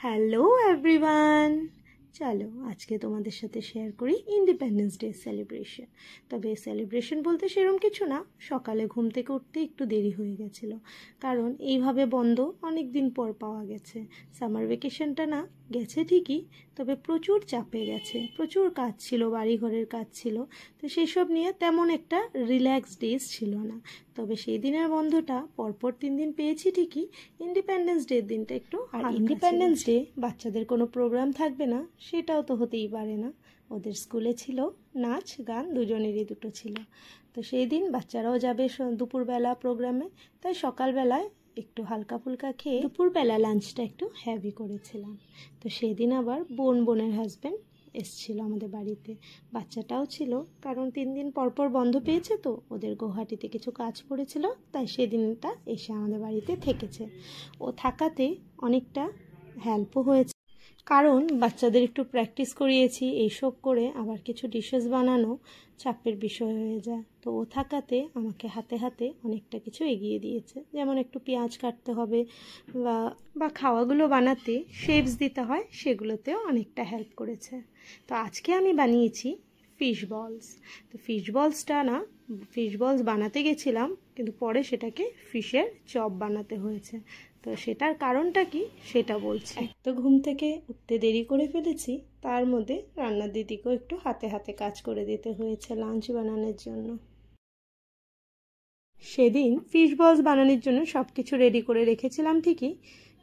Hello everyone, চলো আজকে তোমাদের সাথে শেয়ার করি ইন্ডিপেন্ডেন্স ডে সেলিব্রেশন। তবে সেলিব্রেশন বলতে সেরকম কিছু না, সকালে ঘুম থেকে উঠতে একটু দেরি হয়ে গেছিলো, কারণ এইভাবে বন্ধ অনেক দিন পর পাওয়া গেছে। সামার ভ্যাকেশনটা না গেছে ঠিকই, তবে প্রচুর চাপে গেছে, প্রচুর কাজ ছিল, বাড়িঘরের কাজ ছিল, তো সেসব নিয়ে তেমন একটা রিল্যাক্স ডেজ ছিল না। তবে সেই দিনের বন্ধটা পরপর 3 দিন পেয়েছি ঠিকই, ইন্ডিপেন্ডেন্স ডের দিনটা একটু। আর ইন্ডিপেন্ডেন্স ডে বাচ্চাদের কোনো প্রোগ্রাম থাকবে না সেটাও তো হতেই পারে না, ওদের স্কুলে ছিল নাচ গান, দুজনেরই দুটো ছিল। তো সেই দিন বাচ্চারাও যাবে দুপুরবেলা প্রোগ্রামে, তাই সকালবেলায় একটু হালকা ফুলকা খেয়ে দুপুরবেলা লাঞ্চটা একটু হেভি করেছিলাম। তো সেদিন আবার বোনের হাজব্যান্ড এসছিল আমাদের বাড়িতে, বাচ্চাটাও ছিল, কারণ 3 দিন পরপর বন্ধ পেয়েছে, তো ওদের গুয়াহাটিতে কিছু কাজ পড়েছিল, তাই সেদিনটা এসে আমাদের বাড়িতে থেকেছে। ও থাকাতে অনেকটা হেল্পও হয়েছে, কারণ বাচ্চাদের একটু প্র্যাকটিস করিয়েছি, এইসব করে আবার কিছু ডিশেস বানানো চাপের বিষয় হয়ে যায়। তো ও থাকাতে আমাকে হাতে হাতে অনেকটা কিছু এগিয়ে দিয়েছে, যেমন একটু পেঁয়াজ কাটতে হবে বা খাওয়াগুলো বানাতে শেপস দিতে হয়, সেগুলোতেও অনেকটা হেল্প করেছে। তো আজকে আমি বানিয়েছি ফিশ বলস। তো ফিশ বলস বানাতে গেছিলাম, কিন্তু পরে সেটাকে ফিশের চপ বানাতে হয়েছে। তো সেটার কারণটা কি সেটা বলছি। তো ঘুম থেকে উঠতে দেরি করে ফেলেছি, তার মধ্যে রান্নার দিদিকেও একটু হাতে হাতে কাজ করে দিতে হয়েছে লাঞ্চ বানানোর জন্য। সেদিন ফিশ বলস বানানোর জন্য সব কিছু রেডি করে রেখেছিলাম ঠিকই,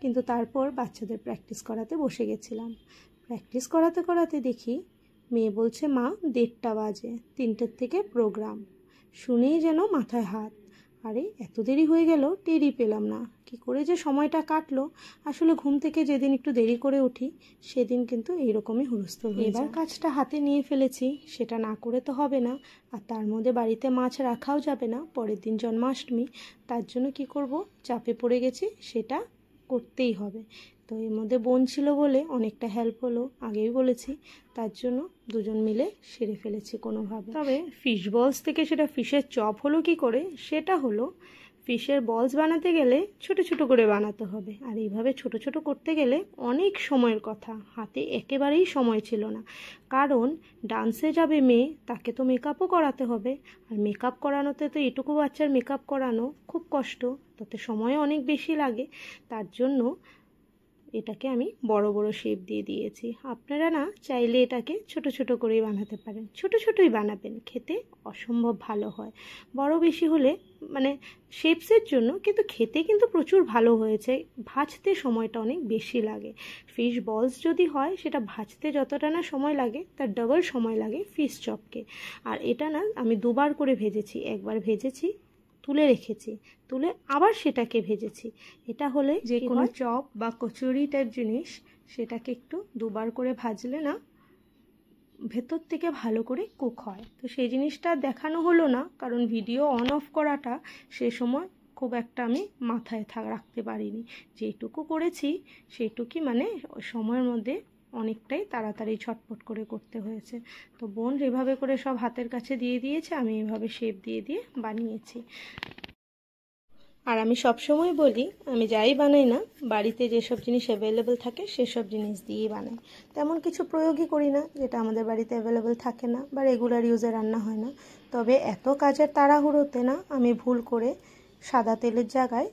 কিন্তু তারপর বাচ্চাদের প্র্যাকটিস করাতে বসে গেছিলাম। প্র্যাকটিস করাতে করাতে দেখি মেয়ে বলছে, মা 1:30 বাজে, 3টের থেকে প্রোগ্রাম। শুনেই যেন মাথায় হাত, আরে এত দেরি হয়ে গেল, টেরই পেলাম না, কি করে যে সময়টা কাটলো। আসলে ঘুম থেকে যেদিন একটু দেরি করে উঠি সেদিন কিন্তু এইরকমই হুলস্থুল হয়ে যায়। এবার কাজটা হাতে নিয়ে ফেলেছি, সেটা না করে তো হবে না, আর তার মধ্যে বাড়িতে মাছ রাখাও যাবে না, পরের দিন জন্মাষ্টমী, তার জন্য কি করব, চাপে পড়ে গেছি, সেটা করতেই হবে। তো এর মধ্যে বোন ছিল বলে অনেকটা হেল্প হলো, আগেই বলেছি, তার জন্য দুজন মিলে সেরে ফেলেছি কোনোভাবে। তবে ফিশ বলস থেকে সেটা ফিশের চপ হলো কি করে, সেটা হলো ফিশের বলস বানাতে গেলে ছোট ছোট করে বানাতে হবে, আর এইভাবে ছোট ছোট করতে গেলে অনেক সময়ের কথা, হাতে একেবারেই সময় ছিল না, কারণ ডান্সে যাবে মেয়ে, তাকে তো মেকআপও করাতে হবে, আর মেকআপ করানোতে তো এটুকু বাচ্চার মেকআপ করানো খুব কষ্ট, তাতে সময়ও অনেক বেশি লাগে। তার জন্য এটাকে আমি বড় বড় শেপ দিয়ে দিয়েছি। আপনারা না চাইলে এটাকে ছোট ছোট করেই বানাতে পারেন, ছোট ছোটই বানাবেন, খেতে অসম্ভব ভালো হয়। বড় বেশি হলে মানে শেপসের জন্য, কিন্তু খেতে কিন্তু প্রচুর ভালো হয়েছে। ভাজতে সময়টা অনেক বেশি লাগে, ফিশ বলস যদি হয় সেটা ভাজতে যতটা না সময় লাগে তার ডবল সময় লাগে ফিশ চপকে। আর এটা না আমি 2বার করে ভেজেছি, একবার ভেজেছি তুলে রেখেছি, তুলে আবার সেটাকে ভেজেছি। এটা হলে যে কোনো চপ বা কচুরি টাইপ জিনিস, সেটাকে একটু 2বার করে ভাজলে না ভেতর থেকে ভালো করে কুক হয়। তো সেই জিনিসটা দেখানো হলো না, কারণ ভিডিও অন অফ করাটা সে সময় খুব একটা আমি মাথায় রাখতে পারিনি। যেটুকু করেছি সেইটুকুই, মানে সময়ের মধ্যে অনেকটাই তাড়াতাড়ি ছটপট করে করতে হয়েছে। তো বোন এভাবে করে সব হাতের কাছে দিয়ে দিয়েছে, আমি এভাবে শেপ দিয়ে দিয়ে বানিয়েছি। আর আমি সবসময় বলি, আমি যাই বানাই না, বাড়িতে যেসব জিনিস অ্যাভেলেবেল থাকে সেসব জিনিস দিয়েই বানাই, তেমন কিছু প্রয়োগই করি না যেটা আমাদের বাড়িতে অ্যাভেলেবেল থাকে না বা রেগুলার ইউজে রান্না হয় না। তবে এত কাজের তাড়াহুড়োতে না আমি ভুল করে সাদা তেলের জায়গায়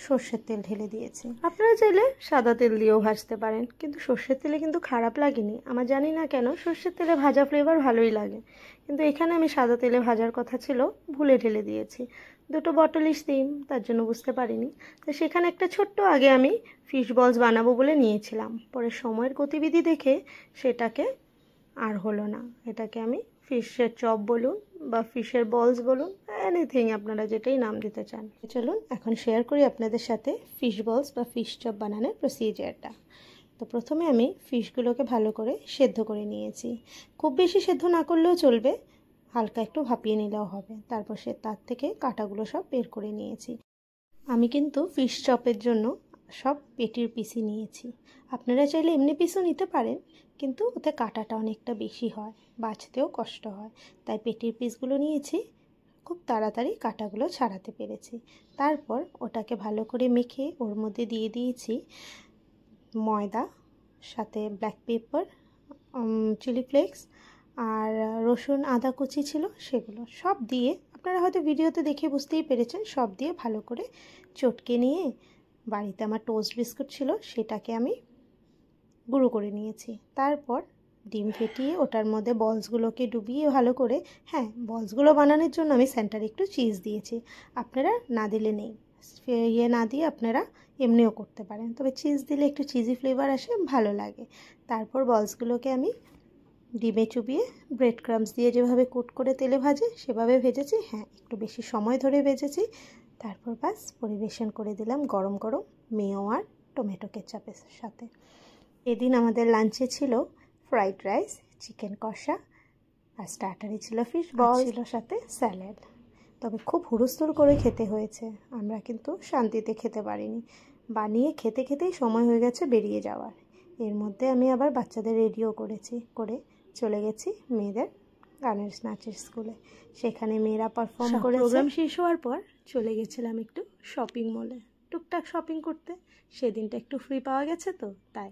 সর্ষের তেল ঢেলে দিয়েছি। আপনারা চাইলে সাদা তেল দিয়েও ভাজতে পারেন, কিন্তু সর্ষের তেলে কিন্তু খারাপ লাগেনি আমার, জানি না কেন সর্ষের তেলে ভাজা ফ্লেভার ভালোই লাগে, কিন্তু এখানে আমি সাদা তেলে ভাজার কথা ছিল, ভুলে ঢেলে দিয়েছি। 2টো বটল স্টিম, তার জন্য বুঝতে পারিনি। তো সেখানে একটা ছোট্ট আগে আমি ফিশ বলস বানাবো বলে নিয়েছিলাম, পরে সময়ের গতিবিধি দেখে সেটাকে আর হলো না, এটাকে আমি ফিশের চপ বলুন বা ফিশের বলস বলুন, এনিথিং আপনারা যেটাই নাম দিতে চান। চলুন এখন শেয়ার করি আপনাদের সাথে ফিশ বলস বা ফিশ চপ বানানোর প্রসিজারটা। তো প্রথমে আমি ফিশগুলোকে ভালো করে সেদ্ধ করে নিয়েছি, খুব বেশি সেদ্ধ না করলেও চলবে, হালকা একটু ভাপিয়ে নিলেও হবে। তারপর তার থেকে কাঁটাগুলো সব বের করে নিয়েছি। আমি কিন্তু ফিশ চপের জন্য সব পেটির পিসই নিয়েছি, আপনারা চাইলে এমনি পিসও নিতে পারেন, কিন্তু ওতে কাঁটাটা অনেকটা বেশি হয়, বাছতেও কষ্ট হয়, তাই পেটির পিসগুলো নিয়েছি। খুব তাড়াতাড়ি কাঁটাগুলো ছাড়াতে পেরেছি। তারপর ওটাকে ভালো করে মেখে ওর মধ্যে দিয়ে দিয়েছি ময়দা সাথে ব্ল্যাক পেপার, চিলি ফ্লেক্স আর রসুন আদা কুচি ছিল, সেগুলো সব দিয়ে, আপনারা হয়তো ভিডিওতে দেখে বুঝতেই পেরেছেন, সব দিয়ে ভালো করে চটকে নিয়ে, বাড়িতে আমার টোস্ট বিস্কুট ছিল সেটাকে আমি গুঁড়ো করে নিয়েছি। তারপর ডিম ফেটিয়ে ওটার মধ্যে বলসগুলোকে ডুবিয়ে ভালো করে, হ্যাঁ বলসগুলো বানানোর জন্য আমি সেন্টারে একটু চিজ দিয়েছি, আপনারা না দিলে নেই, না দিয়ে আপনারা এমনিও করতে পারেন, তবে চিজ দিলে একটু চিজি ফ্লেভার আসে, ভালো লাগে। তারপর বলসগুলোকে আমি ডিমে চুবিয়ে ব্রেড ক্রাম্বস দিয়ে যেভাবে কোট করে তেলে ভাজে সেভাবে ভেজেছি, হ্যাঁ একটু বেশি সময় ধরে ভেজেছি। তারপর বাস পরিবেশন করে দিলাম গরম গরম মেয়ো আর টমেটো কেচাপের সাথে। এদিন আমাদের লাঞ্চে ছিল ফ্রাইড রাইস, চিকেন কষা, আর স্টার্টারে ছিল ফিশ বল, ছিল সাথে স্যালাড। তবে খুব হুড়োস্থুড় করে খেতে হয়েছে, আমরা কিন্তু শান্তিতে খেতে পারিনি, বানিয়ে খেতে খেতেই সময় হয়ে গেছে বেরিয়ে যাওয়ার। এর মধ্যে আমি আবার বাচ্চাদের রেডিও করেছি, করে চলে গেছি মেয়েদের গানের নাচের স্কুলে, সেখানে মেয়েরা পারফর্ম করে। প্রোগ্রাম শেষ হওয়ার পর চলে গেছিলাম একটু শপিং মলে, টুকটাক শপিং করতে, সেদিনটা একটু ফ্রি পাওয়া গেছে তো তাই।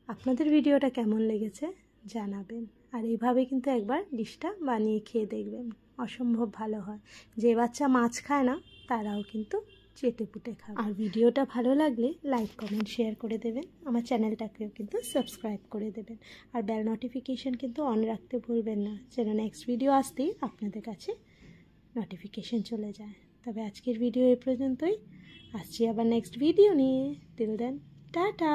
আপনাদের ভিডিওটা কেমন লেগেছে জানাবেন, আর এইভাবে কিন্তু একবার ডিশটা বানিয়ে খেয়ে দেখবেন, অসম্ভব ভালো হয়। যে বাচ্চা মাছ খায় না তারাও কিন্তু চেটে পুটে খাবে। আর ভিডিওটা ভালো লাগলে লাইক কমেন্ট শেয়ার করে দেবেন, আমার চ্যানেলটাকেও কিন্তু সাবস্ক্রাইব করে দেবেন, আর বেল নোটিফিকেশান কিন্তু অন রাখতে ভুলবেন না, যেন নেক্সট ভিডিও আসতেই আপনাদের কাছে নোটিফিকেশান চলে যায়। তবে আজকের ভিডিও এই পর্যন্তই, আসছি আবার নেক্সট ভিডিও নিয়ে। Till then tata.